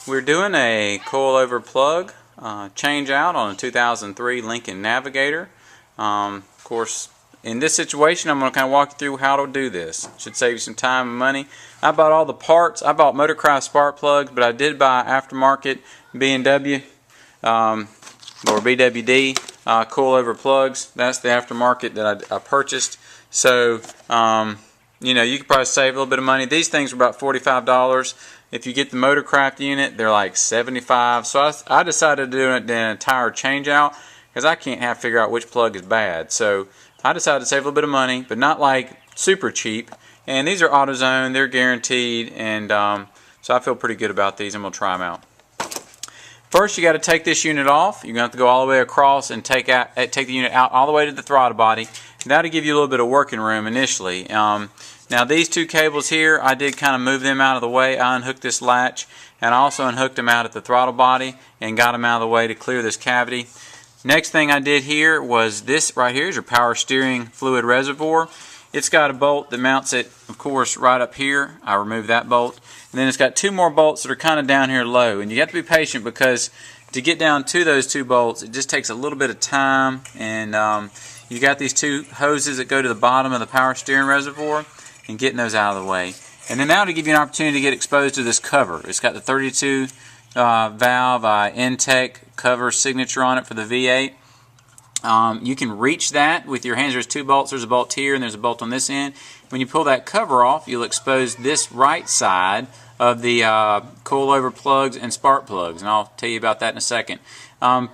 We're doing a coil over plug change out on a 2003 Lincoln Navigator. Of course, in this situation, I'm going to kind of walk you through how to do this. Should save you some time and money. I bought all the parts. I bought Motorcraft spark plugs, but I did buy aftermarket B&W or BWD coil over plugs. That's the aftermarket that I purchased. So, you know, you could probably save a little bit of money. These things are about $45. If you get the Motorcraft unit, they're like $75. So I decided to do an entire change out because I can't figure out which plug is bad. So I decided to save a little bit of money, but not like super cheap. And these are AutoZone, they're guaranteed, and so I feel pretty good about these. I'm going to try them out. First, you got to take this unit off. You're going to have to go all the way across and take the unit out all the way to the throttle body. That'll give you a little bit of working room initially. Now these two cables here, I did kind of move them out of the way. I unhooked this latch and I also unhooked them out at the throttle body and got them out of the way to clear this cavity. Next thing I did here was this right here is your power steering fluid reservoir. It's got a bolt that mounts it, of course, right up here. I removed that bolt. And then it's got two more bolts that are kind of down here low. And you have to be patient because to get down to those two bolts, it just takes a little bit of time. And you got these two hoses that go to the bottom of the power steering reservoir and getting those out of the way. And then now to give you an opportunity to get exposed to this cover. It's got the 32 valve Intech cover signature on it for the V8. You can reach that with your hands. There's two bolts. There's a bolt here and there's a bolt on this end. When you pull that cover off, you'll expose this right side of the coil over plugs and spark plugs, and I'll tell you about that in a second.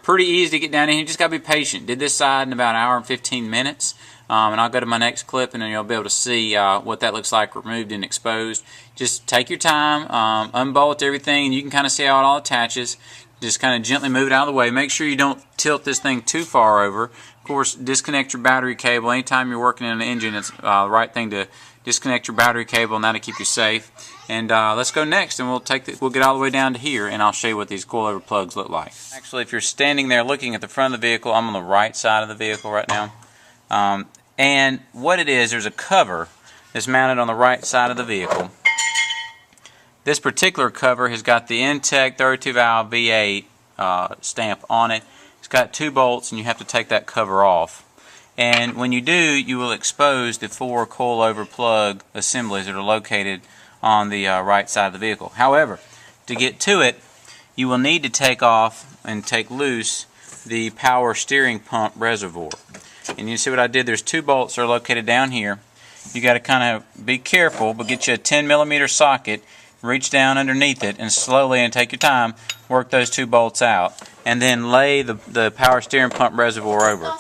Pretty easy to get down in here. You just got to be patient. Did this side in about an hour and 15 minutes. And I'll go to my next clip and then you'll be able to see what that looks like removed and exposed. Just take your time, unbolt everything, and you can kind of see how it all attaches. Just kind of gently move it out of the way. Make sure you don't tilt this thing too far over. Of course, disconnect your battery cable. Anytime you're working in an engine, it's the right thing to disconnect your battery cable, and that'll keep you safe. And let's go next, and we'll get all the way down to here, and I'll show you what these coil over plugs look like. Actually, if you're standing there looking at the front of the vehicle, I'm on the right side of the vehicle right now. And what it is, there's a cover that's mounted on the right side of the vehicle. This particular cover has got the Intech 32 valve V8 stamp on it. It's got two bolts and you have to take that cover off. And when you do, you will expose the four coil over plug assemblies that are located on the right side of the vehicle. However, to get to it, you will need to take off and take loose the power steering pump reservoir. And you see what I did? There's two bolts that are located down here. You got to kind of be careful, but get you a 10mm socket, reach down underneath it, and slowly, and take your time, work those two bolts out, and then lay the power steering pump reservoir over.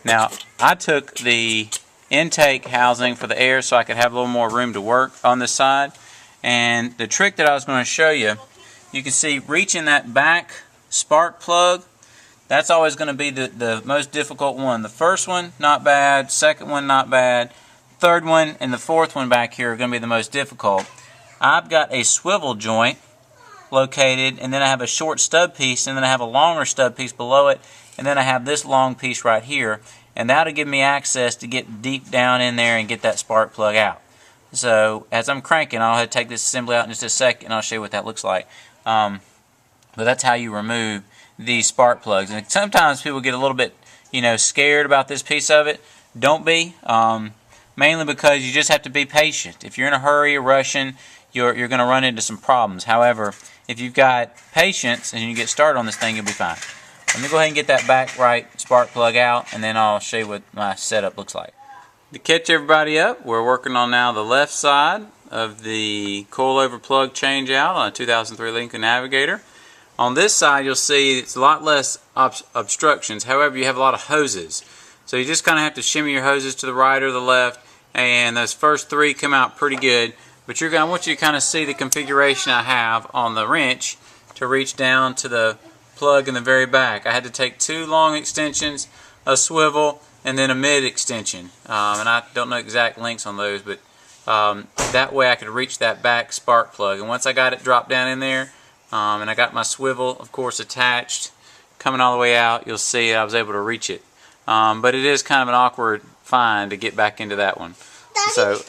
Now, I took the intake housing for the air so I could have a little more room to work on this side. And the trick that I was going to show you, you can see reaching that back spark plug. That's always going to be the most difficult one. The first one, not bad. Second one, not bad. Third one and the fourth one back here are going to be the most difficult. I've got a swivel joint located, and then I have a short stub piece, and then I have a longer stub piece below it, and then I have this long piece right here. And that'll give me access to get deep down in there and get that spark plug out. So as I'm cranking, I'll have to take this assembly out in just a second, and I'll show you what that looks like. But that's how you remove these spark plugs. And sometimes people get a little bit, scared about this piece of it. Don't be, mainly because you just have to be patient. If you're in a hurry or rushing, you're going to run into some problems. However, if you've got patience and you get started on this thing, you'll be fine. Let me go ahead and get that back right spark plug out, and then I'll show you what my setup looks like. To catch everybody up, we're working on now the left side of the coil over plug change out on a 2003 Lincoln Navigator. On this side, you'll see it's a lot less obstructions. However, you have a lot of hoses. So you just kind of have to shimmy your hoses to the right or the left, and those first three come out pretty good. But I want you to kind of see the configuration I have on the wrench to reach down to the plug in the very back. I had to take two long extensions, a swivel, and then a mid extension. And I don't know exact lengths on those, but that way I could reach that back spark plug. And once I got it dropped down in there, and I got my swivel, of course, attached, coming all the way out, you'll see I was able to reach it. But it is kind of an awkward find to get back into that one. So